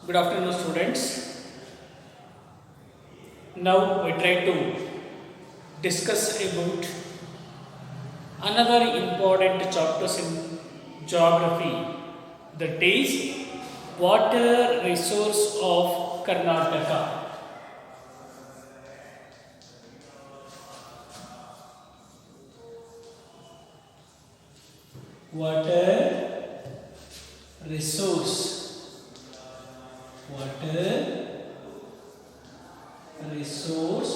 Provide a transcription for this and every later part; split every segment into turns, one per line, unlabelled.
Good afternoon, students. Now we try to discuss about another important chapters in geography, that is water resource of Karnataka. Water resource. Water resource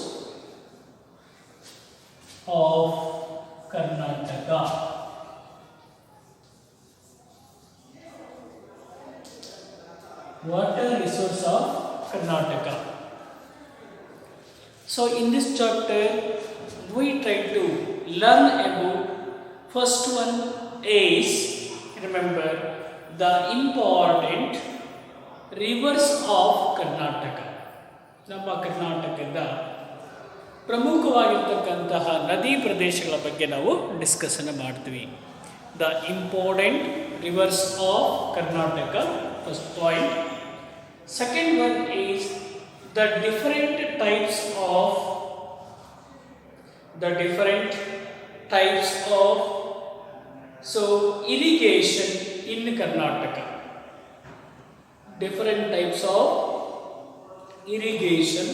of Karnataka. Water resource of Karnataka. So in this chapter we try to learn about first one is, remember, the important rivers of Karnataka. ನಮ್ಮ ಕರ್ನಾಟಕದ ಪ್ರಮುಖವಾಗಿರ್ತಕ್ಕಂತಹ ನದಿ ಪ್ರದೇಶಗಳ ಬಗ್ಗೆ ನಾವು discussion ಮಾಡ್ತೀವಿ. The important rivers of Karnataka, first point. Second one is the different types of irrigation in Karnataka. Different types of irrigation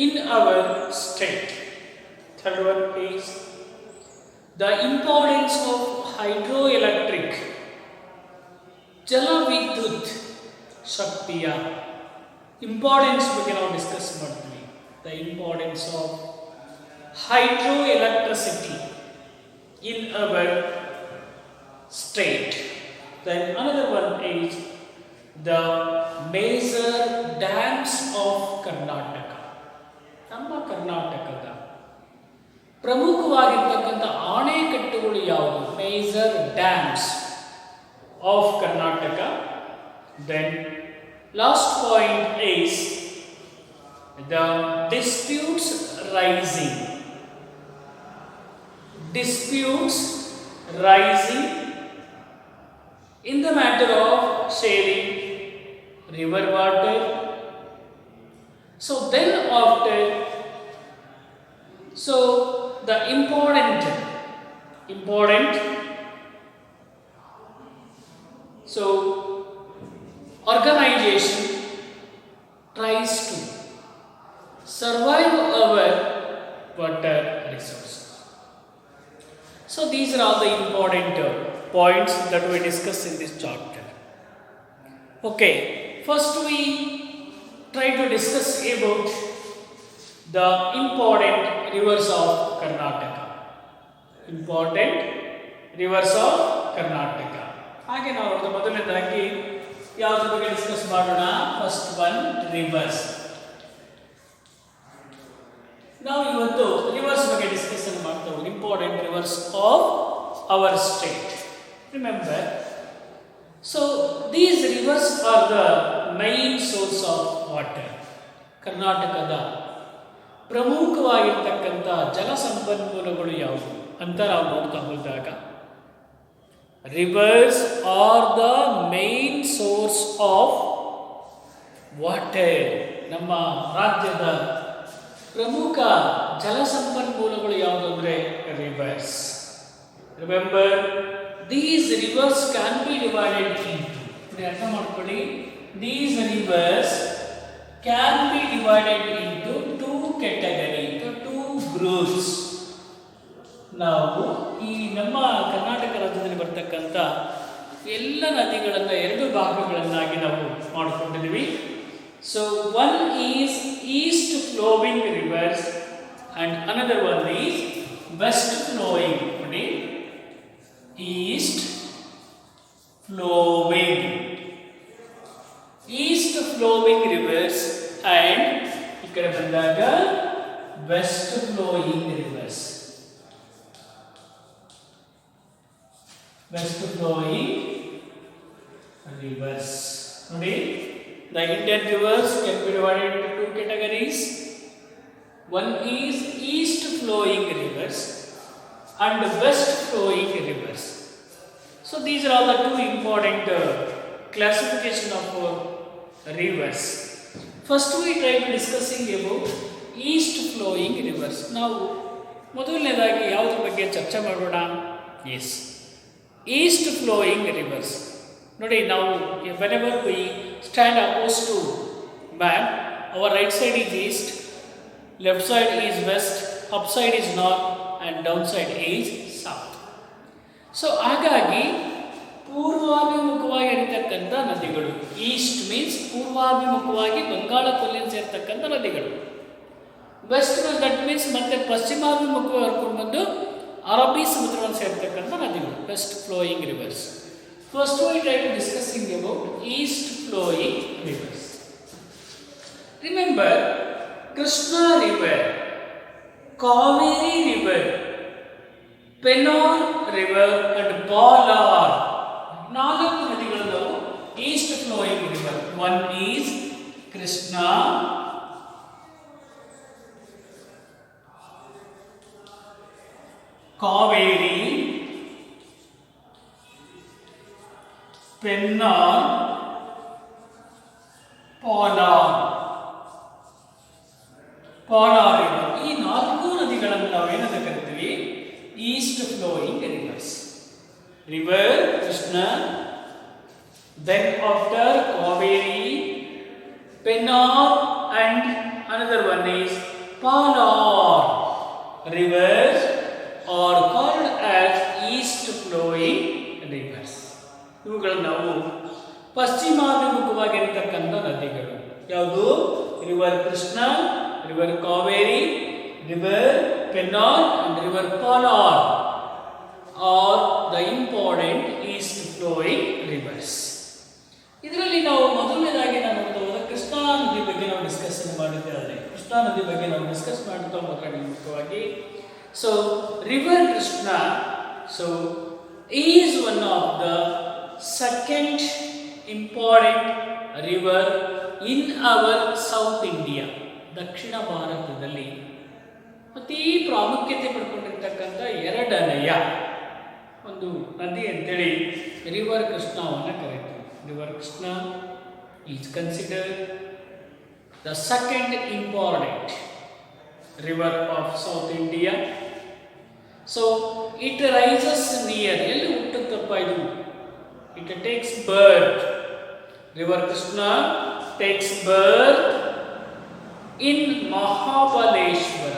in our state. Third one is the importance of hydroelectric Jalavidyut Shaktiya. Importance ಬಗ್ಗೆ ನಾವು discuss ಮಾಡ್ತೀವಿ. The importance of hydroelectricity in our state. Then another one is the major dams of Karnataka. ನಮ್ಮ ಕರ್ನಾಟಕದ ಪ್ರಮುಖವಾಗಿರ್ತಕ್ಕಂಥ ಅಣೆಕಟ್ಟುಗಳು ಯಾವುದು? Major dams of Karnataka. Then last point is the disputes rising in the matter of sharing river water. So then after, the important organization tries to survive our water resources. So these are all the important points that we discuss in this chapter. Okay, first we try to discuss about the important rivers of Karnataka. ಹಾಗೆ ನಾವು ಮೊದಲನೇದಾಗಿ ಯಾವುದ್ರ ಬಗ್ಗೆ discuss ಮಾಡೋಣ? First one, rivers. ನಾವು ಇವತ್ತು rivers ಬಗ್ಗೆ discussion ಮಾಡ್ತಾ ಹೋಗಿ. Important rivers of our state. Remember, so these rivers are the main source of water. ಕರ್ನಾಟಕದ ಪ್ರಮುಖವಾಗಿರ್ತಕ್ಕಂಥ ಜಲ ಸಂಪನ್ಮೂಲಗಳು ಯಾವುವು ಅಂತ ನಾವು ನೋಡ್ತಾ ಹೋದಾಗ, rivers are the main source of water. ನಮ್ಮ ರಾಜ್ಯದ ಪ್ರಮುಖ ಜಲ ಸಂಪನ್ಮೂಲಗಳು ಯಾವುದು ಅಂದರೆ rivers. Remember, these rivers can be divided into, ಅರ್ಥ ಮಾಡ್ಕೊಳ್ಳಿ, these rivers can be divided into two category, two groups. ನಾವು ಈ ನಮ್ಮ ಕರ್ನಾಟಕ ರಾಜ್ಯದಲ್ಲಿ ಬರ್ತಕ್ಕಂಥ ಎಲ್ಲ ನದಿಗಳನ್ನು ಎರಡು ಭಾಗಗಳನ್ನಾಗಿ ನಾವು ಮಾಡಿಕೊಂಡಿದ್ದೀವಿ. So one is east flowing rivers and another one is west flowing. East flowing rivers and ikkada bandaga west flowing rivers. The Indian rivers can be divided into two categories. One is east flowing rivers and west flowing rivers. So these are all the two important classification of rivers. First we try to discussing about east flowing rivers. ನಾವು ಮೊದಲನೇದಾಗಿ ಯಾವುದ್ರ ಬಗ್ಗೆ ಚರ್ಚೆ ಮಾಡೋಣ? Yes, east flowing rivers. ನೋಡಿ, ನಾವು whenever we stand opposed to map, our right side is east, left side is west, up side is north and down side is south. So ಹಾಗಾಗಿ ಪೂರ್ವಾಭಿಮುಖವಾಗಿ ಹರಿತಕ್ಕಂಥ ನದಿಗಳು, ಈಸ್ಟ್ ಮೀನ್ಸ್ ಪೂರ್ವಾಭಿಮುಖವಾಗಿ ಬಂಗಾಳ ಕೊಲ್ಲಿನ ಸೇರ್ತಕ್ಕಂಥ ನದಿಗಳು. ವೆಸ್ಟ್ ದಟ್ ಮೀನ್ಸ್ ಮತ್ತೆ ಪಶ್ಚಿಮಾಭಿಮುಖವಾಗಿ ಹರ್ಕೊಂಡು ಬಂದು ಅರಬ್ಬಿ ಸಮುದ್ರವನ್ನು ಸೇರ್ತಕ್ಕಂಥ ನದಿಗಳು, west flowing rivers. First we try to discussing about east flowing rivers. Remember, Krishna river, Kaveri river, Pennar river and Palar, ನಾಲ್ಕು ನದಿಗಳು ನಾವು east flowing river. One is Krishna, Kaveri, Pennar, Palar river. ಈ ನಾಲ್ಕು ನದಿಗಳನ್ನು ನಾವೇನಂತ ಕರಿತೀವಿ? East flowing rivers. River Krishna, then after Kaveri, Pennar and another one is Palar. Rivers are called as east flowing rivers. ಇವುಗಳನ್ನು ನಾವು ಪಶ್ಚಿಮಾಭಿಮುಖವಾಗಿರತಕ್ಕಂಥ ನದಿಗಳು. ಯಾವುದು? River Krishna, river Kaveri, river Pennar and river Palar are the important east flowing rivers. ಇದರಲ್ಲಿ ನಾವು ಮೊದಲನೇದಾಗಿ ನಾನು ಕೃಷ್ಣಾ ನದಿ ಬಗ್ಗೆ ನಾವು ಡಿಸ್ಕಷನ್ ಮಾಡಿದ್ದೇವೆ. ಕೃಷ್ಣಾ ನದಿ ಬಗ್ಗೆ ನಾವು ಡಿಸ್ಕಸ್ ಮಾಡ್ತಾ ಮಾತಾಡಿ ಮುಖ್ಯವಾಗಿ. So river Krishna is one of the second important river in our south India. ದಕ್ಷಿಣ ಭಾರತದಲ್ಲಿ ಅತಿ ಪ್ರಾಮುಖ್ಯತೆ ಪಡ್ಕೊಂಡಿರ್ತಕ್ಕಂಥ ಎರಡನೆಯ ಒಂದು ನದಿ ಅಂತೇಳಿ ರಿವರ್ ಕೃಷ್ಣವನ್ನು ಕರೀತೀವಿ. River Krishna is considered the second important river of south India. So it rises near, ಎಲ್ಲಿ ಹುಟ್ಟುತ್ತಪ್ಪ ಇದು? It takes birth, river Krishna takes birth in Mahabaleshwar.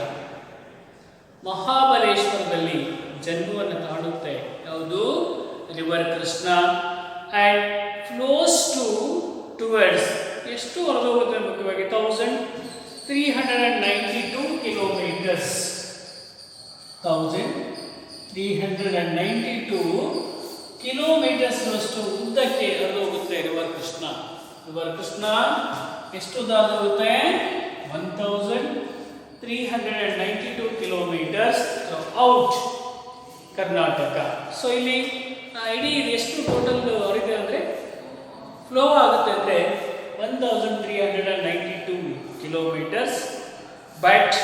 ಮಹಾಬಲೇಶ್ವರದಲ್ಲಿ ಜನ್ಮವನ್ನು ತಾಳುತ್ತೆ. ಯಾವುದು? River Krishna. And flows towards ಎಷ್ಟು ಹೊರದೋಗುತ್ತೆ? ಮುಖ್ಯವಾಗಿ 1392 ಕಿಲೋಮೀಟರ್ಸ್. 1392 ಕಿಲೋಮೀಟರ್ಸ್ ಅಷ್ಟು ಉದ್ದಕ್ಕೆ ಹರಿದೋಗುತ್ತೆ ರಿವರ್ ಕೃಷ್ಣ. ರಿವರ್ ಕೃಷ್ಣ ಎಷ್ಟು ಉದ್ದ ಹರಿದೋಗುತ್ತೆ? 1392 ಕಿಲೋಮೀಟರ್ಸ್ ಔಟ್ ಕರ್ನಾಟಕ. ಸೊ ಇಲ್ಲಿ ಇಡೀ ಎಷ್ಟು ಟೋಟಲ್ ಹರಿದೆ ಅಂದರೆ ಫ್ಲೋ ಆಗುತ್ತೆ ಅಂದರೆ 1392 kilometres. But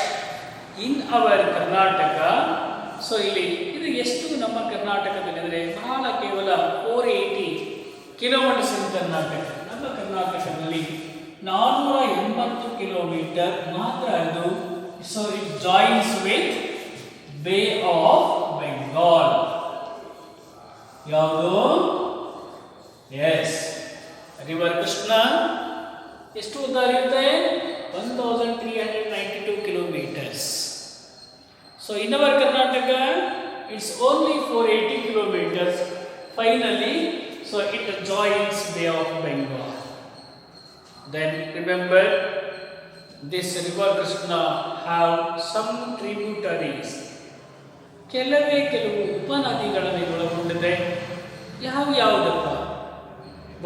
in our Karnataka, so ಇಲ್ಲಿ ಇದು ಎಷ್ಟು ನಮ್ಮ ಕರ್ನಾಟಕದಲ್ಲಿ ಅಂದರೆ ಬಹಳ ಕೇವಲ 480 ಕಿಲೋಮೀಟರ್ಸ್ ಇನ್ ಕರ್ನಾಟಕ. ನಮ್ಮ ಕರ್ನಾಟಕದಲ್ಲಿ 480 ಕಿಲೋಮೀಟರ್ ಮಾತ್ರ ಇದು. So it joins with bay of Bengal. ಯಾವುದು? ಎಸ್, ರಿವರ್ ಕೃಷ್ಣ ಎಷ್ಟು ಉದ್ದ ಹರಿಯುತ್ತೆ? 1392 kilometres. So in our Karnataka it's only 480 kilometres. Finally, so it joins bay of Bengal. Then remember, this river Krishna have some tributaries. ಕೆಲವು ಉಪನದಿಗಳನ್ನು ಒಳಗೊಂಡಿದೆ. ಯಾವುದಪ್ಪ?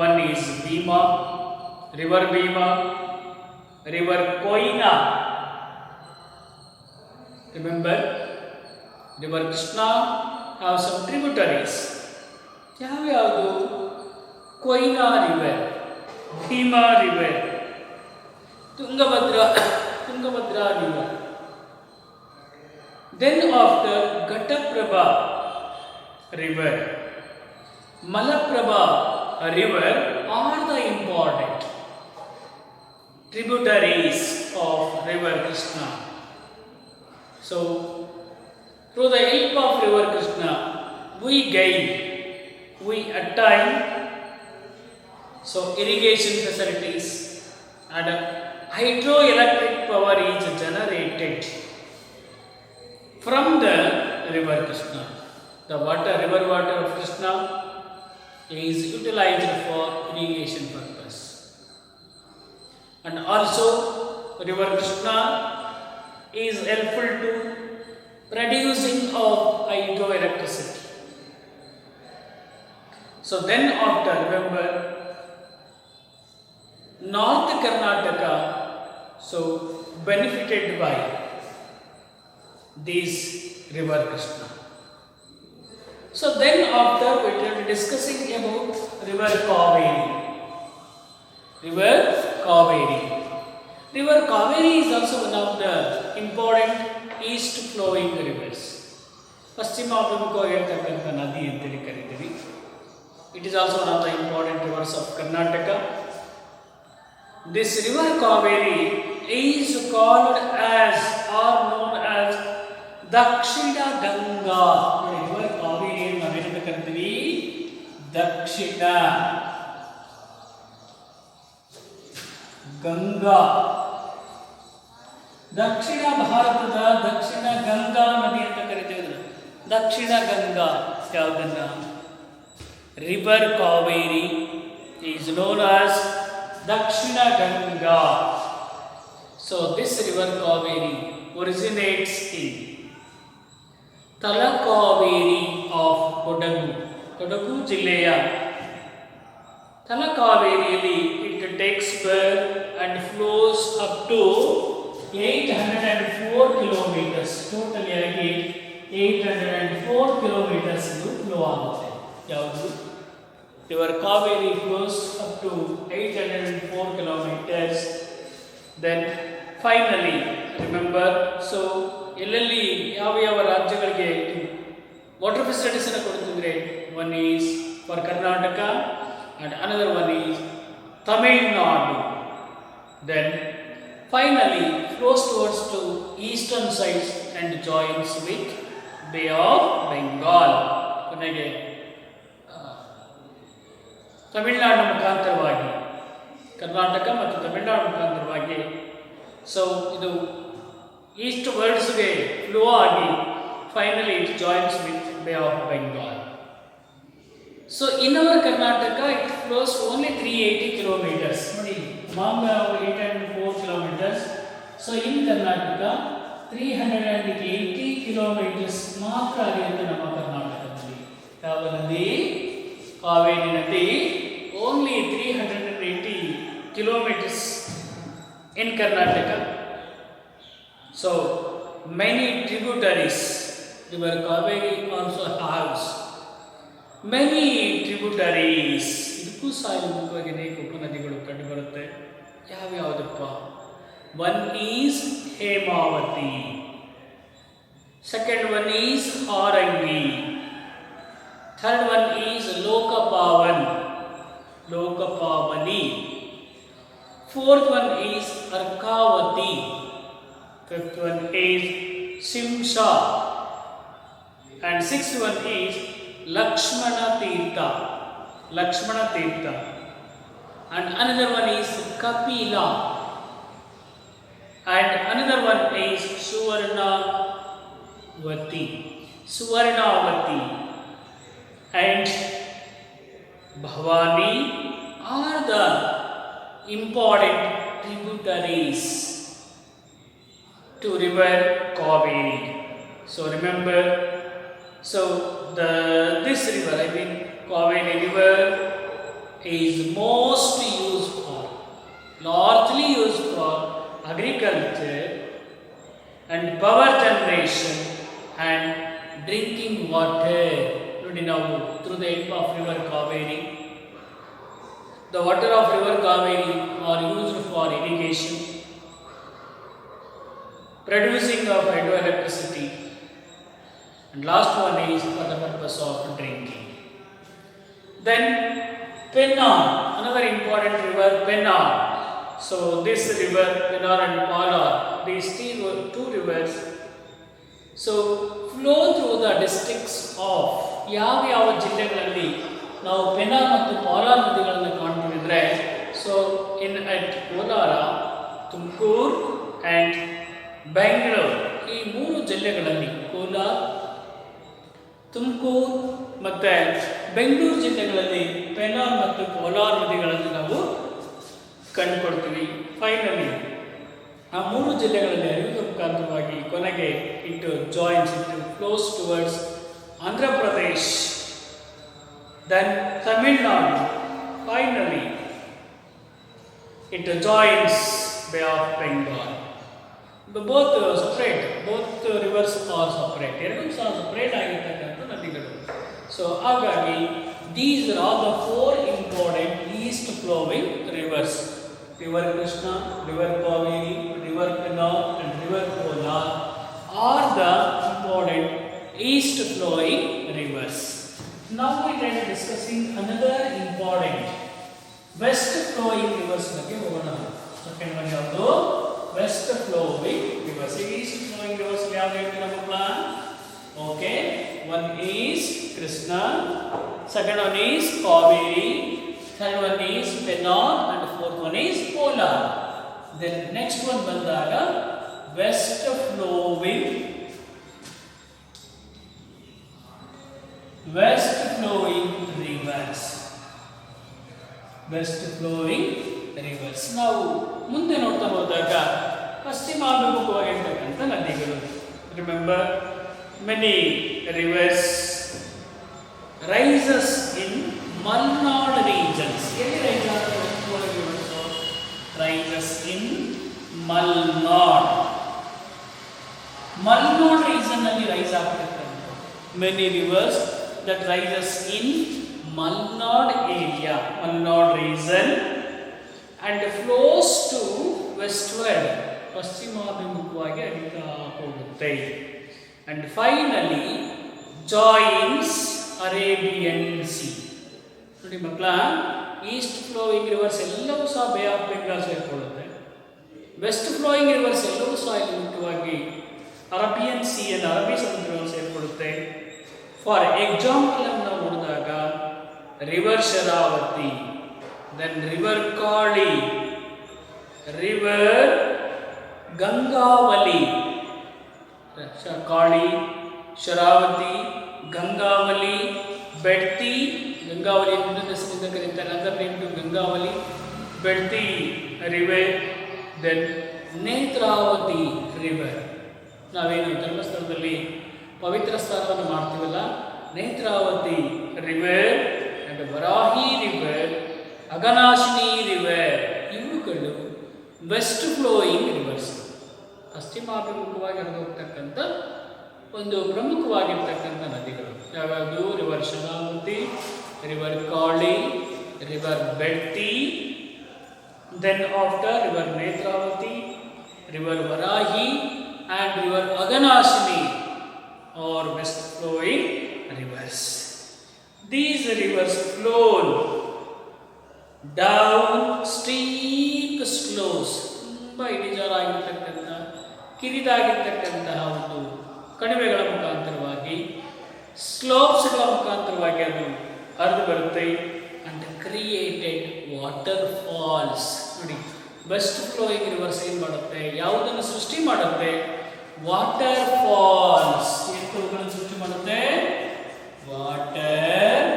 One is Bhima, river Bhima, river Koyna. Remember, river Krishna have some tributaries. ಯಾವುದು? Koyna river, Bhima river, Tungabhadra river. Then after Ghataprabha river, Malaprabha river are the important. tributaries of river Krishna. So, through the help of river Krishna, we attain irrigation facilities and hydroelectric power is generated from the river Krishna. The river water of Krishna is utilized for irrigation purpose. And also, river Krishna is helpful to producing of hydroelectricity. So then after, remember, North Karnataka benefited by this river Krishna. So then after we are discussing about river Kaveri. River Kaveri. River Kaveri is also one of the important east flowing rivers. Paschimabhimukha nadi anteli karithivi. It is also one of the important rivers of Karnataka. This river Kaveri is called as or known as Dakshina Ganga. River Kaveri is navenanta karithivi Dakshina Ganga. ದಕ್ಷಿಣ ಭಾರತದ ದಕ್ಷಿಣ ಗಂಗಾ ನದಿ ಅಂತ ಕರೀತೀವಿ. ದಕ್ಷಿಣ ಗಂಗಾ ಯಾವುದನ್ನ? River Kaveri is known as Dakshina Ganga. So this river Kaveri originates in Talakaveri of Kodagu ಜಿಲ್ಲೆಯ Talakaveriyalli it takes birth and flows up to 804 kilometers. Totally 804 kilometers flow ಆಗುತ್ತೆ. ಯಾವುದು? River Kaveri flows up to 804 kilometers. Then finally, remember, so ಎಲ್ಲೆಲ್ಲಿ ಯಾವ ರಾಜ್ಯಗಳಿಗೆ water facilities ಅನ್ನು ಕೊಡ್ತಿದ್ರೆ, one is for Karnataka and another one is Tamil Nadu. Then finally flows towards to eastern side and joins with Bay of Bengal. ಕೊನೆಗೆ ತಮಿಳುನಾಡು ಮುಖಾಂತರವಾಗಿ ಕರ್ನಾಟಕ ಮತ್ತು ತಮಿಳುನಾಡು ಮುಖಾಂತರವಾಗಿ ಇದು East ವರ್ಡ್ಸ್ಗೆ flow ಆಗಿ finally it joins with bay of Bengal. So in our Karnataka it flows only 380 kilometers. ನೋಡಿ, among 804 kilometers. So in Karnataka 380 kilometers ಮಾತ್ರ ಆಗಿರುತ್ತೆ ನಮ್ಮ ಕರ್ನಾಟಕದಲ್ಲಿ. ಯಾವ ನದಿ? ಕಾವೇರಿ ನದಿ. Only 380 kilometers in Karnataka. So many tributaries. River Kaveri also has many tributaries. ಇದಕ್ಕೂ ಮುಖ್ಯವಾಗಿ ಅನೇಕ ಉಪನದಿಗಳು ಕಂಡುಬರುತ್ತೆ. ಯಾವ್ಯಾವುದಪ್ಪ? One is Hemavati, second one is Harangi, third one is Lokapavani, fourth one is Arkavati, fifth one is Simsha, and sixth one is Lakshmana Tirtha, and another one is Kapila, and another one is Suvarnavati, and Bhavani are the important tributaries to river Kaveri. So remember, this river, Kaveri river, is mostly used for, largely used for agriculture and power generation and drinking water. Through the help of river Kaveri, the water of river Kaveri are used for irrigation, producing of hydroelectricity, and last one is for the purpose of drinking. Then Pennar, another important river, Pennar. So this river, Pennar and Palar, these two rivers, so flow through the districts of ಯಾವ ಜಿಲ್ಲೆಗಳಲ್ಲಿ ನಾವು ಪೆನ್ನಾರ್ ಮತ್ತು ಪಾಲಾರ್ ನದಿಗಳನ್ನು ಕಾಣ್ತೀವಿ ಅಂದರೆ, so in at Kolar, Tumakuru and Bengaluru, ಈ ಮೂರು ಜಿಲ್ಲೆಗಳಲ್ಲಿ ಕೋಲಾರ, ತುಮಕೂರು ಮತ್ತು ಬೆಂಗಳೂರು ಜಿಲ್ಲೆಗಳಲ್ಲಿ ಪೆನ್ನಾರ್ ಮತ್ತು ಕೋಲಾರ್ ನದಿಗಳನ್ನು ನಾವು ಕಂಡುಕೊಳ್ತೀವಿ. ಫೈನಲಿ ಆ ಮೂರು ಜಿಲ್ಲೆಗಳಲ್ಲಿ ಹರಿಯುವ ಮುಖಾಂತರವಾಗಿ ಕೊನೆಗೆ it joins, it flows towards Andhra Pradesh, then Tamil Nadu, finally it joins bay of Bengal. Both separate, both rivers are separate, ಎರಡೂ ಸಹ ಸಪ್ರೇಟ್ ಆಗಿರ್ತಕ್ಕಂಥ ನದಿಗಳು. ಸೊ ಹಾಗಾಗಿ these are all the 4 important east flowing rivers: river Krishna, river Kaveri, river Pennar and river Kolar are the important east flowing rivers. Now we are discussing another important west flowing rivers ಬಗ್ಗೆ ಹೋಗೋಣ. Second one ಯಾವುದು? West flowing rivers. East flowing rivers ಯಾವುದು ಹೇಳ್ತೀವಿ ನಮ್ಮ plan? Okay, one is Krishna, second one is Kaveri, third one is Pennar and fourth one is Kolar. Then next one bandaga west flowing rivers. West flowing rivers. Now ಮುಂದೆ ನೋಡ್ತಾ ಹೋದಾಗ ಪಶ್ಚಿಮಾಭಿಮುಖವಾಗಿರ್ತಕ್ಕಂಥ ನದಿಗಳು. Remember, many rivers rises in Malnad regions. ಎಲ್ಲಿ rise rises in Malnad. Malnad region ಅಲ್ಲಿ rise ಆಗ್ತಿರ್ತಕ್ಕಂಥ many rivers that rises in Malnad area, Malnad region, and flows to westward, ಪಶ್ಚಿಮಾಭಿಮುಖವಾಗಿ ಹರಿತಾ ಹೋಗುತ್ತೆ, and finally joins Arabian Sea. ನೋಡಿ ಮಕ್ಕಳ, East flowing rivers ಎಲ್ಲವೂ ಸಹ bay of Bengal ಸೇರಿಕೊಳ್ಳುತ್ತೆ. West flowing rivers ಎಲ್ಲವೂ ಸಹ ಇಲ್ಲಿ ಮುಖ್ಯವಾಗಿ ಅರಬಿಯನ್ ಸಿಯನ್ನು, ಅರಬ್ಬಿ ಸಮುದ್ರವನ್ನು ಸೇರಿಕೊಳ್ಳುತ್ತೆ. ಫಾರ್ ಎಕ್ಸಾಂಪಲ್ ಅನ್ನು ನಾವು ನೋಡಿದಾಗ river Sharavathi, then river Kali, river Gangavali, Kali, Sharavathi, Gangavali, Bedti, Gangavali ಇನ್ನೊಂದು ಹೆಸರಿಂದ ಕರೀತಾರೆ, other name to Gangavali, Bedti river, then Netravati river. ನಾವೇನು ಧರ್ಮಸ್ಥಳದಲ್ಲಿ ಪವಿತ್ರ ಸ್ಥಾನವನ್ನು ಮಾಡ್ತೀವಲ್ಲ, Netravati river and Varahi river, Aghanashini river, ಇವುಗಳು ವೆಸ್ಟ್ ಫ್ಲೋಯಿಂಗ್ ರಿವರ್ಸ್, ಪಶ್ಚಿಮಾಭಿಮುಖವಾಗಿ ಹರಿದು ಹೋಗ್ತಕ್ಕಂಥ ಒಂದು ಪ್ರಮುಖವಾಗಿರ್ತಕ್ಕಂಥ ನದಿಗಳು. ಯಾವ್ಯಾವುದು? River Sharavathi, river Kali, river Bedti, then after river Netravati, river Varahi and river Aghanashini or west flowing rivers. These rivers flow down steep slopes, ತುಂಬ ಇಳಿಜಾರಾಗಿರ್ತಕ್ಕಂಥ, ಕಿರಿದಾಗಿರ್ತಕ್ಕಂತಹ ಒಂದು ಕಣಿವೆಗಳ ಮುಖಾಂತರವಾಗಿ, ಸ್ಲೋಪ್ಸ್ಗಳ ಮುಖಾಂತರವಾಗಿ ಅದು ಹರಿದು ಬರುತ್ತೆ. And created water falls. ನೋಡಿ, ವೆಸ್ಟ್ ಫ್ಲೋಯಿಂಗ್ ರಿವರ್ಸ್ ಏನು ಮಾಡುತ್ತೆ? ಯಾವುದನ್ನು ಸೃಷ್ಟಿ ಮಾಡುತ್ತೆ? Water falls. ಎಂತವುಗಳನ್ನು ಸೃಷ್ಟಿ ಮಾಡುತ್ತೆ? Water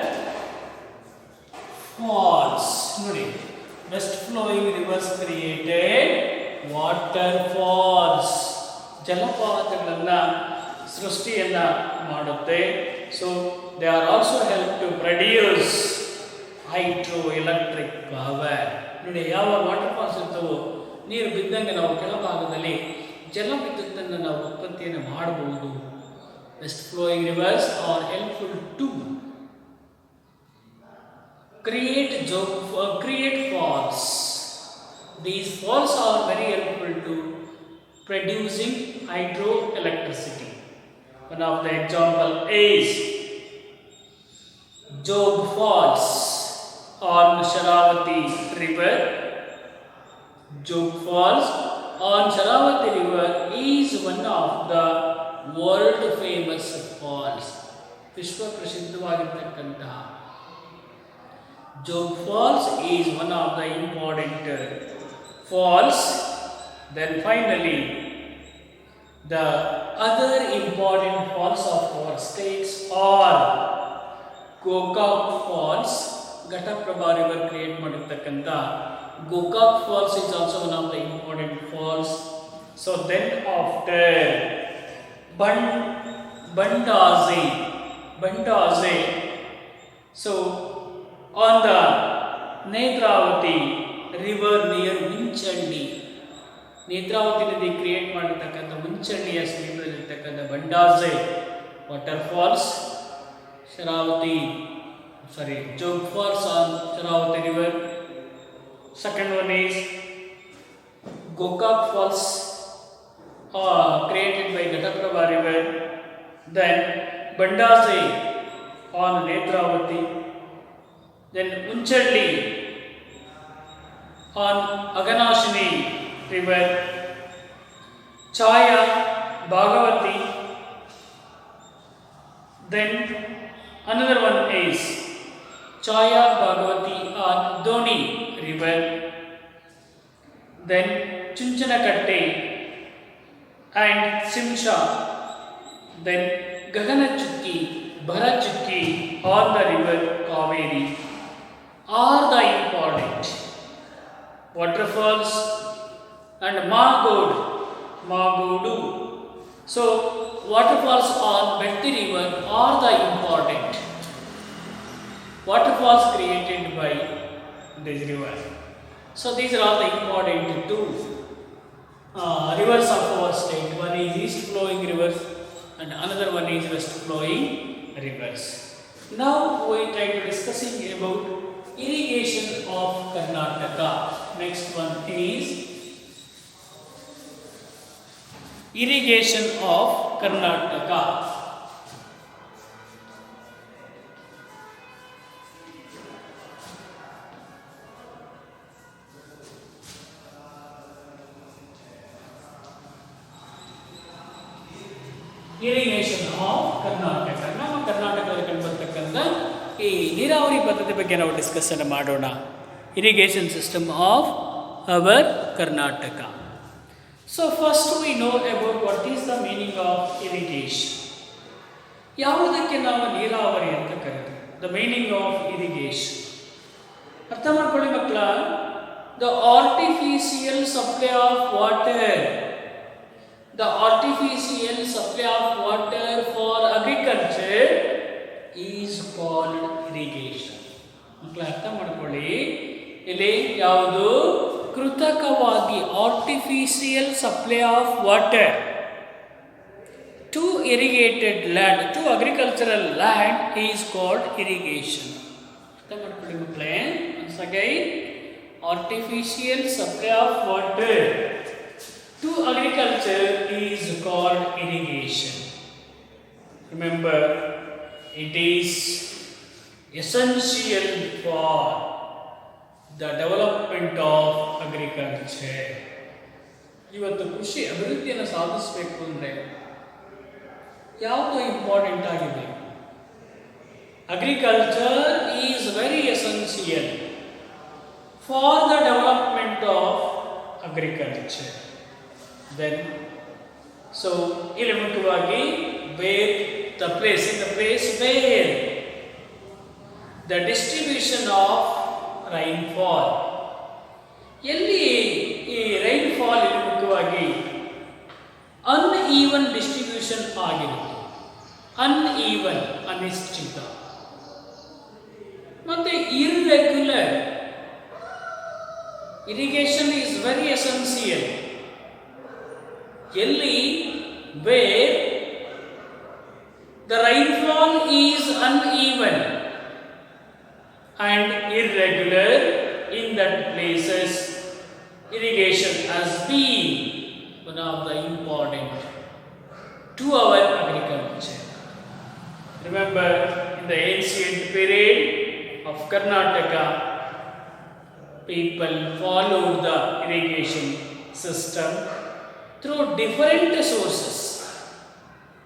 falls. ನೋಡಿ, west flowing rivers created water falls, ಜಲಪಾತಗಳನ್ನು ಸೃಷ್ಟಿಯನ್ನ ಮಾಡುತ್ತೆ. So they are also help to produce hydro electric power. ನೋಡಿ, ಯಾವ ವಾಟರ್ ಫಾಲ್ಸ್ ಇರ್ತವೋ, ನೀರು ಬಿದ್ದಂಗೆ ನಾವು ಕೆಳಭಾಗದಲ್ಲಿ ಜಲವಿದ್ಯುತ್ತನ್ನು ನಾವು ಉತ್ಪತ್ತಿಯನ್ನು ಮಾಡಬಹುದು. West flowing rivers are helpful to create falls. These falls are very helpful to producing hydroelectricity. One of the example is Jog Falls on Sharavati River, Jog Falls on Sharavati River is one of the world famous falls. ವಿಶ್ವ ಪ್ರಸಿದ್ಧವಾಗಿರ್ತಕ್ಕಂತಹ Jog Falls is one of the important falls. Then finally, the other important falls of our states are Gokak Falls. Ghataprabha River create ಮಾಡಿರ್ತಕ್ಕಂಥ Gokak Falls is also one of the important falls. So then after Bandaze, so on the Netravati river near Vinchandi, Netravati nadi create ಮಾಡಿರ್ತಕ್ಕಂಥ ಮುಂಚಂಡಿಯ ಸಮೀಪದಲ್ಲಿರ್ತಕ್ಕಂಥ Bandaje waterfalls, Jog Falls on Sharavati river. Second one is Gokak Falls created by Ghataprabha river. Then Bandaze on Netravati. Then Unchandi on Aganashini river. Chaya Bhagavati. Then another one is Chaya Bhagavati on Doni river. Then Chunchanakatte and Simsha. Then Gaganachukki, Bharachukki on the river Kaveri are the important waterfalls. And Magodu. So waterfalls on Betti river are the important waterfalls created by this river. So these are all the important two rivers of our state. One is east flowing rivers and another one is west flowing rivers. Now we try to discussing about irrigation of Karnataka. Next one is irrigation of Karnataka. Irrigation of Karnataka. ನಮ್ಮ ಕರ್ನಾಟಕದಲ್ಲಿ ಕಂಡುಬರ್ತಕ್ಕಂಥ ಈ ನೀರಾವರಿ ಪದ್ಧತಿ ಬಗ್ಗೆ ನಾವು discussion ಮಾಡೋಣ. Irrigation system of our Karnataka. So first we know about what is the meaning of irrigation. ಯಾವುದಕ್ಕೆ ನಾವು ನೀರಾವರಿ ಅಂತ ಕರೀತೀವಿ? The meaning of irrigation. ಅರ್ಥ ಮಾಡ್ಕೊಳ್ಳಿ ಮಕ್ಕಳ. The artificial supply of water. The artificial supply of water for agriculture is called irrigation. ಮಕ್ಕಳ ಅರ್ಥ ಮಾಡ್ಕೊಳ್ಳಿ. ಇಲ್ಲಿ ಯಾವುದು ಕೃತಕವಾಗಿ artificial supply of water to irrigated land, to agricultural land is called irrigation. ಅರ್ಥ ಮಾಡ್ಕೊಳ್ಳಿ ಮಕ್ಕಳೇ. once again, artificial supply of water to agriculture is called irrigation. Remember, it is essential for the development of agriculture. ಇವತ್ತು ಕೃಷಿ ಅಭಿವೃದ್ಧಿಯನ್ನು ಸಾಧಿಸಬೇಕು ಅಂದರೆ ಯಾವುದು important ಆಗಿದೆ? Agriculture is very essential for the development of agriculture. Then, so ಇಲ್ಲಿ ಮುಖ್ಯವಾಗಿ where the place where the distribution of rainfall, ಎಲ್ಲಿ ಈ rainfall ಇಲ್ಲಿ ಮುಖ್ಯವಾಗಿ uneven distribution ಆಗಿರುತ್ತೆ. uneven ಅನಿಶ್ಚಿತ ಮತ್ತೆ irregular. Irrigation is very essential. Elli where the rainfall is uneven and irregular, in that places irrigation has been one of the important to our agriculture. Remember, in the ancient period of Karnataka, people followed the irrigation system through different sources.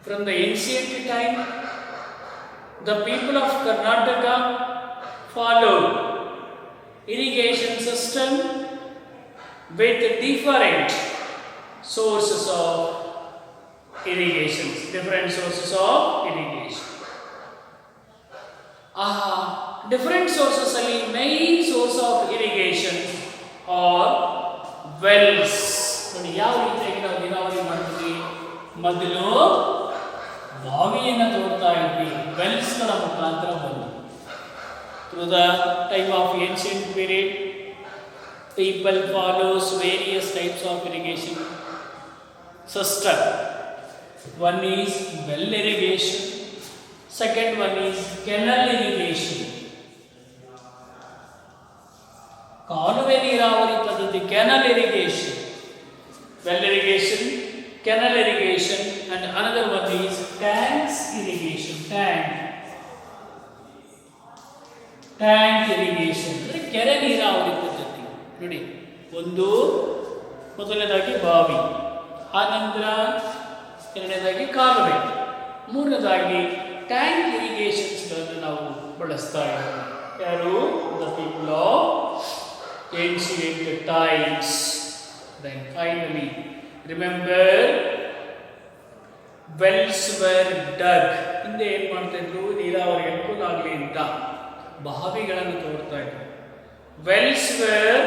From the ancient time, the people of Karnataka followed irrigation system with different sources of irrigation. Different sources of irrigation. Different sources ಅಲ್ಲಿ main source of irrigation are wells. ನೋಡಿ ಯಾವ ರೀತಿಯಾಗಿ ನಾವು ನೀರಾವರಿ ಮಾಡ್ತೀವಿ, ಮೊದಲು ಬಾವಿಯನ್ನು ತೋಡ್ತಾ ಇದ್ವಿ, ವೆಲ್ಸ್ಗಳ ಮುಖಾಂತರ ಬಂದು. Through the time of ancient period, people follows various types of irrigation system. One is well irrigation, second one is canal irrigation. ಕಾಲುವೆ ನೀರಾವರಿ ಪದ್ಧತಿ, canal irrigation, well irrigation, canal irrigation, and another one is tanks irrigation. Tank irrigation ಅಂದರೆ ಕೆರೆ ನೀರಾವರಿ ಪದ್ಧತಿ. ನೋಡಿ, ಒಂದು ಮೊದಲನೇದಾಗಿ ಬಾವಿ, ಆನಂತರ ಎರಡನೇದಾಗಿ ಕಾಲುವೆ, ಮೂರನೇದಾಗಿ ಟ್ಯಾಂಕ್ ಇರಿಗೇಷನ್ಸ್ಗಳನ್ನು ನಾವು ಬಳಸ್ತಾ ಇದ್ದೀವಿ. ಯಾರು? The people of ancient times. Then finally, remember, wells were dug. ಹಿಂದೆ ಏನು ಮಾಡ್ತಾ ಇದ್ರು, ನೀರಾವರಿ ಅನುಕೂಲ ಆಗಲಿ ಅಂತ ಬಾವಿಗಳನ್ನು ತೋಡ್ತಾ ಇದ್ರು. Wells were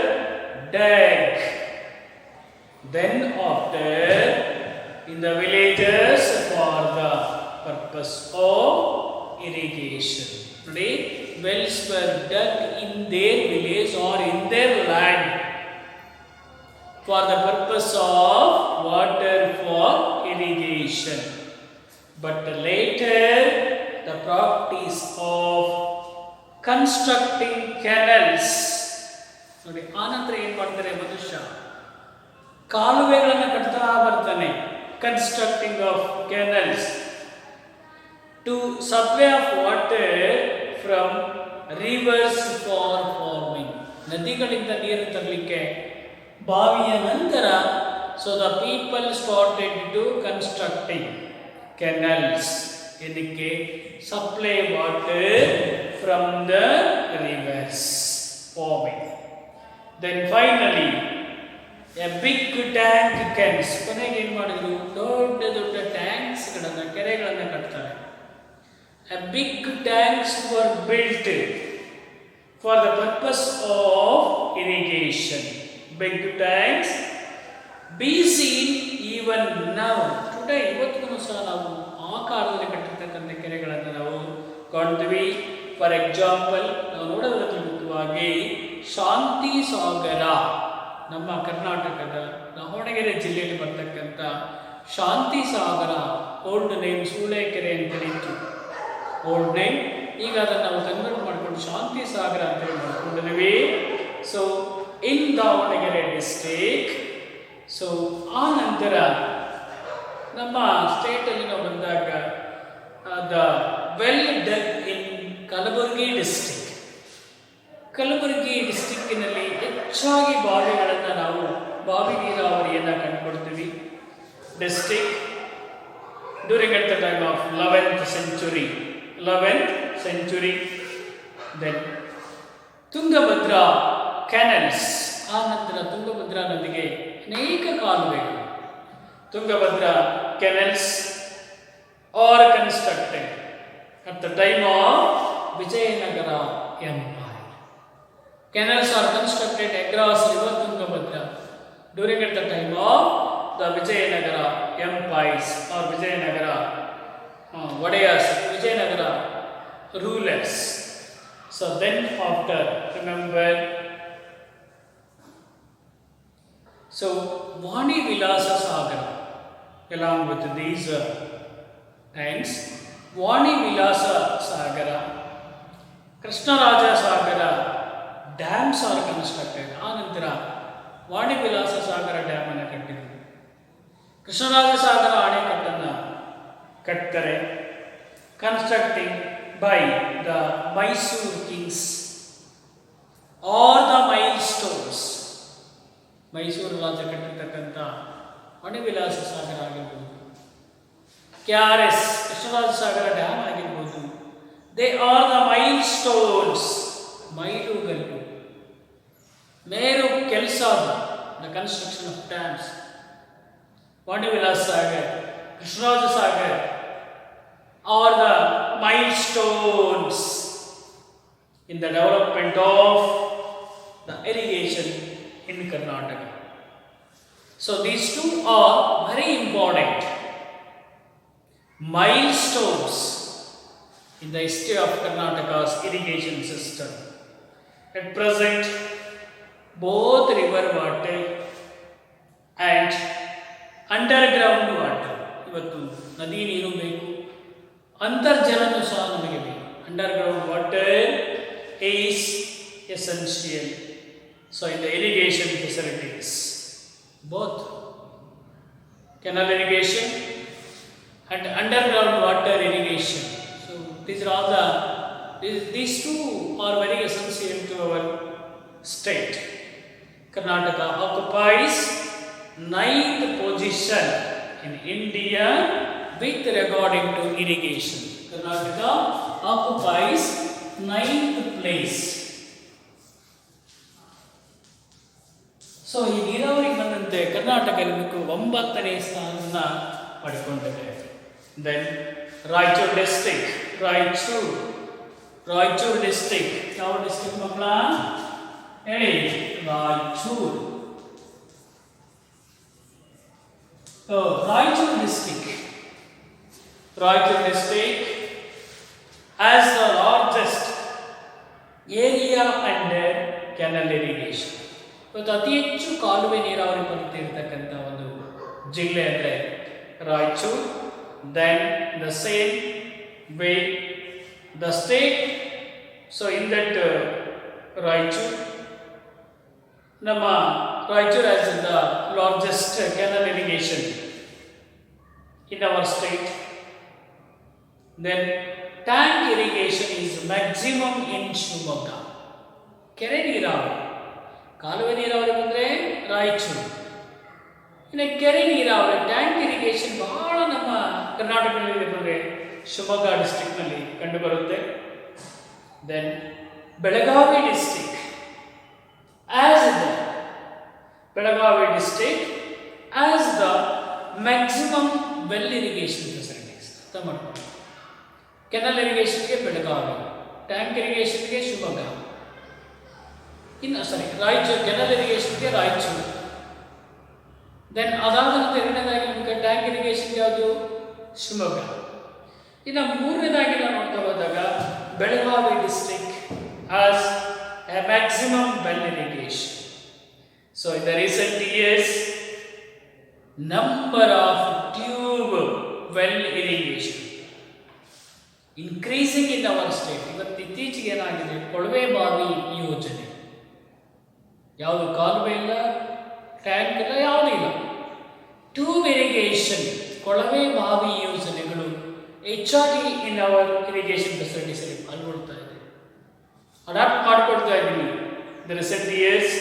dug. Then after, in the villages for the purpose of irrigation. Today, wells were dug in their village or in their land for the purpose of water for irrigation. But later, the practice of constructing canals. ನೋಡಿ, ಆನಂತರ ಏನು ಮಾಡ್ತಾರೆ ಮನುಷ್ಯ, ಕಾಲುವೆಗಳನ್ನು ಕಟ್ತಾ ಬರ್ತಾನೆ. Constructing of canals to supply of water from rivers for farming. ನದಿಗಳಿಂದ ನೀರು ತರಲಿಕ್ಕೆ ಬಾವಿಯ ನಂತರ, so the people started to constructing canals. ಇದಕ್ಕೆ supply water from the rivers farming. Then finally a big tank cans. ಕೊನೆಗೆ ಏನು ಮಾಡಿದ್ರು, ದೊಡ್ಡ ದೊಡ್ಡ ಟ್ಯಾಂಕ್ಸ್ಗಳನ್ನು, ಕೆರೆಗಳನ್ನು ಕಟ್ತಾರೆ. A big tanks were built for the purpose of irrigation. Big tanks be seen even now. Today, ಇವತ್ತಿಗೂ ಸಹ ನಾವು ಆ ಕಾಲದಲ್ಲಿ ಕಟ್ಟಿರ್ತಕ್ಕಂಥ ಕೆರೆಗಳನ್ನು ನಾವು ಕಾಣ್ತೀವಿ. ಫಾರ್ ಎಕ್ಸಾಂಪಲ್, ನಾವು ನೋಡೋದಕ್ಕೆ ಮುಖ್ಯವಾಗಿ ಶಾಂತಿ ಸಾಗರ, ನಮ್ಮ ಕರ್ನಾಟಕದ ದಾವಣಗೆರೆ ಜಿಲ್ಲೆಯಲ್ಲಿ ಬರ್ತಕ್ಕಂಥ ಶಾಂತಿ ಸಾಗರ, ಓಲ್ಡ್ ನೇಮ್ ಸೂಳೆಕೆರೆ ಅಂತ ಕರೀತು. ಓಲ್ಡ್ ನೇಮ್, ಈಗ ಅದನ್ನು ನಾವು ಕನ್ವರ್ಟ್ ಮಾಡಿಕೊಂಡು ಶಾಂತಿ ಸಾಗರ ಅಂತ ಹೇಳಿ ಮಾಡ್ಕೊಂಡಿದ್ದೀವಿ. So in Davangere district. So ಆ ನಂತರ ನಮ್ಮ ಸ್ಟೇಟಲ್ಲಿ ನಾವು ಬಂದಾಗ the well dug in Kalaburagi district. Kalaburagi ಡಿಸ್ಟ್ರಿಕ್ಕಿನಲ್ಲಿ ಹೆಚ್ಚಾಗಿ ಬಾವಿಗಳನ್ನು ನಾವು ಬಾವಿ ನೀರಾವರಿಯನ್ನು ಕಂಡುಕೊಳ್ತೀವಿ. District during at the time of 11th century. Then Tungabhadra canals, ಆ ನಂತರ ತುಂಗಭದ್ರಾ ನದಿಗೆ ಅನೇಕ ಕಾಲುವೆಗಳು. Tungabhadra canals are constructed at the time of Vijayanagara Empire. Canals are constructed across river Tungabhadra during at the time of the Vijayanagara empires or Vijayanagara Vadayas, Vijayanagara rulers. So then after, remember, so Vani Vilasa Sagara, along with these tanks, Vani Vilasa Sagara, Krishnaraja Sagara dams are constructed. Anantara Vani Vilasa Sagara dam anna ಕಟ್ಟಿದ್ರು. Krishnaraja Sagara ಅಣೆಕಟ್ಟನ್ನು ಕಟ್ತಾರೆ. Constructing by the Mysore kings or the milestones. Mysuru ರಾಜ ಕಟ್ಟಿರ್ತಕ್ಕಂಥ ಮಣಿವಿಲಾಸ ಸಾಗರ ಆಗಿರ್ಬೋದು, KRS Krishnaraja Sagara dam ಆಗಿರ್ಬೋದು. They are the milestones, ಮೈಲುಗಲ್ಲು. ಮೇರು ಕೆಲಸ, the construction of dams. Manivilasa Sagar, Krishnaraja Sagar are the milestones in the development of the irrigation in Karnataka. So these two are very important milestones in the history of Karnataka's irrigation system. At present, both river water and underground water, ಇವತ್ತು ನದಿ ನೀರು ಬೇಕು, ಅಂತರ್ಜಲನೂ ಸಹ ನಮಗೆ ಬೇಕು. Underground water is essential. So in the irrigation facilities, both canal irrigation and underground water irrigation. So these two are very essential to our state. Karnataka occupies 9th position in India with regarding to irrigation. Karnataka occupies 9th place. So ಈ ನೀರಾವರಿಗೆ ಬಂದಂತೆ ಕರ್ನಾಟಕ 9ನೇ ಸ್ಥಾನವನ್ನು ಪಡ್ಕೊಂಡಿದೆ. Then Raichur district, Raichur district, ಯಾವ district ಮಕ್ಕಳ ಹೇಳಿ? Raichur. Raichur district has the largest area under canal irrigation. ಇವತ್ತು ಅತಿ ಹೆಚ್ಚು ಕಾಲುವೆ ನೀರಾವರಿ ಬರುತ್ತಿರತಕ್ಕಂಥ ಒಂದು ಜಿಲ್ಲೆ ಅಂದರೆ Raichur. Then the same way the state, so in that Raichur, ನಮ್ಮ Raichur has the largest canal irrigation in our state. Then tank irrigation is maximum in Shivamogga. ಕೆರೆ ನೀರಾವರಿ, ಕಾಲುವೆ ನೀರಾವರಿ ಬಂದರೆ ರಾಯಚೂರು. ಇನ್ನು ಕೆರೆ ನೀರಾವರಿ ಟ್ಯಾಂಕ್ ಇರಿಗೇಷನ್ ಬಹಳ ನಮ್ಮ ಕರ್ನಾಟಕದಲ್ಲಿ ಬಂದರೆ ಶಿವಮೊಗ್ಗ ಡಿಸ್ಟ್ರಿಕ್ಟ್ನಲ್ಲಿ ಕಂಡುಬರುತ್ತೆ. Then Belagavi district as the maximum well irrigation facilities. ಅರ್ಥ ಮಾಡ್ಕೊಂಡು, ಕೆನಲ್ ಇರಿಗೇಷನ್ಗೆ ಬೆಳಗಾವಿ, ಟ್ಯಾಂಕ್ ಇರಿಗೇಷನ್ಗೆ ಶಿವಮೊಗ್ಗ, ರಾಯಚೂರು, ಕೆನಲ್ ಇರಿಗೇಷನ್ಗೆ ರಾಯಚೂರು. ದೆನ್ ಅದಾದ ನಂತರ ಎರಡನೇದಾಗಿ ನಿಮಗೆ ಟ್ಯಾಂಕ್ ಇರಿಗೇಷನ್ ಯಾವುದು? ಶಿವಮೊಗ್ಗ. ಇನ್ನು ಮೂರನೇದಾಗಿ ನಾವು ನೋಡ್ತಾ ಹೋದಾಗ Belagavi district has A maximum well irrigation. So in the recent years number of tube well irrigation increasing in our state. ಇವತ್ತು ಇತ್ತೀಚೆಗೆ ಏನಾಗಿದೆ, ಕೊಳವೆ ಬಾವಿ ಯೋಜನೆ, ಯಾವುದು ಕಾಲುವೆ ಇಲ್ಲ, ಟ್ಯಾಂಕ್ ಇಲ್ಲ, ಯಾವುದೂ ಇಲ್ಲ, ಟ್ಯೂಬ್ ಇರಿಗೇಷನ್, ಕೊಳವೆ ಬಾವಿ ಯೋಜನೆಗಳು ಹೆಚ್ಚಾಗಿ ಇನ್ ಅವರ್ ಇರಿಗೇಷನ್ ಫೆಸಿಲಿಟೀಸ್ ಪಾಲ್ಗೊಳ್ತಾ ಇದೆ, ಅಡಾಪ್ಟ್ ಮಾಡಿಕೊಡ್ತಾ ಇದ್ದೀವಿ the recent years.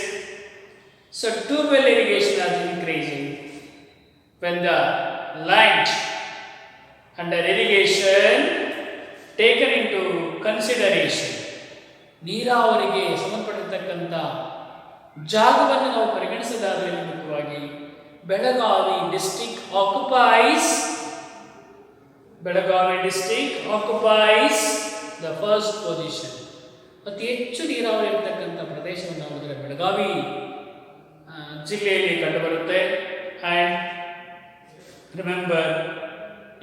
So tubewell irrigation as increasing when the land under irrigation taken into consideration. ನೀರಾವರಿಗೆ ಸಂಬಂಧಪಟ್ಟಿರ್ತಕ್ಕಂಥ ಜಾಗವನ್ನು ನಾವು ಪರಿಗಣಿಸಿದಾದರೆ ಮುಖ್ಯವಾಗಿ Belagavi district occupies the first position. ಅತಿ ಹೆಚ್ಚು ನೀರಾವರಿ ಇರತಕ್ಕಂಥ ಪ್ರದೇಶವನ್ನು ನೋಡಿದರೆ ಬೆಳಗಾವಿ ಜಿಲ್ಲೆಯಲ್ಲಿ ಕಂಡುಬರುತ್ತೆ. And remember,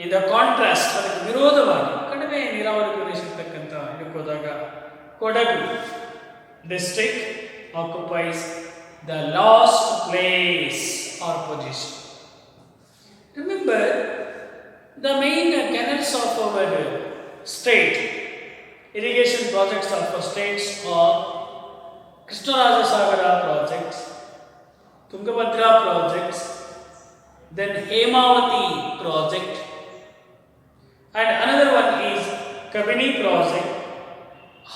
in the contrast, ಅದಕ್ಕೆ ವಿರೋಧವಾಗಿ ಕಡಿಮೆ ನೀರಾವರಿ ಪ್ರದೇಶ ಇರ್ತಕ್ಕಂಥ ಇದಕ್ಕೆ ಹೋದಾಗ Kodagu district occupies the last place or position. Remember, the main canals of our state, irrigation projects of our states are Krishnaraja Sagara projects, Tungabhadra projects, then Hemavati project, and another one is Kabini project,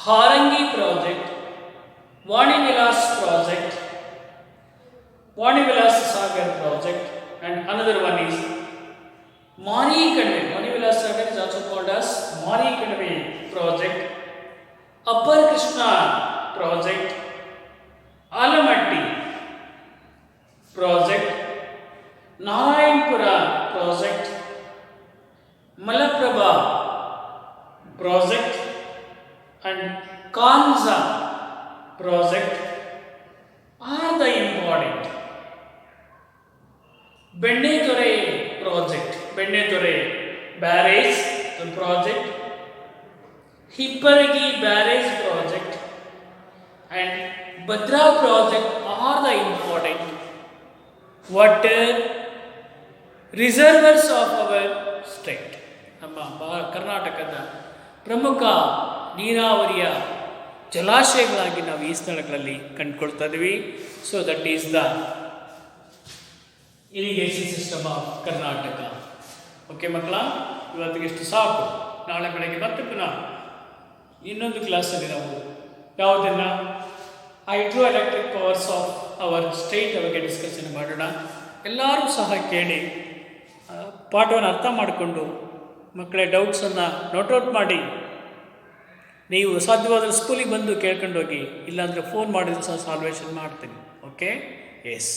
Harangi project, Vani Vilas project, Vanivilas Sagar project, and another one is Marikandve. Vanivilas Sagar is also called as Marikandve project, Upper Krishna project, Alamatti project, Narayanpura project, Malaprabha project, and Kanza project are the important. Bendetore project, Bendetore barrage project, Hipparagi barrage project, and Bhadra project are the important water reservoirs of our state. ನಮ್ಮ ಕರ್ನಾಟಕದ ಪ್ರಮುಖ ನೀರಾವರಿಯ ಜಲಾಶಯಗಳಾಗಿ ನಾವು ಈ ಸ್ಥಳಗಳಲ್ಲಿ ಕಂಡುಕೊಳ್ತಾ ಇದ್ದೀವಿ. So that is the irrigation system of Karnataka. Okay ಮಕ್ಕಳ, ಇವತ್ತಿಗೆ ಇಷ್ಟು ಸಾಕು. ನಾಳೆ ಬೆಳಗ್ಗೆ ಮತ್ತೆ ಪುನಃ ಇನ್ನೊಂದು ಕ್ಲಾಸಲ್ಲಿ ನಾವು ಯಾವುದನ್ನು hydro electric powers of our state ಬಗ್ಗೆ ಡಿಸ್ಕಷನ್ ಮಾಡೋಣ. ಎಲ್ಲರೂ ಸಹ ಕೇಳಿ ಪಾಠವನ್ನು ಅರ್ಥ ಮಾಡಿಕೊಂಡು ಮಕ್ಕಳ ಡೌಟ್ಸನ್ನು ನೋಟ್ಔಟ್ ಮಾಡಿ, ನೀವು ಸಾಧ್ಯವಾದರೆ ಸ್ಕೂಲಿಗೆ ಬಂದು ಕೇಳ್ಕೊಂಡೋಗಿ, ಇಲ್ಲಾಂದರೆ ಫೋನ್ ಮಾಡಿದ್ರು ಸಹ ಸಾಲ್ವೇಷನ್ ಮಾಡ್ತೀನಿ. Okay, S.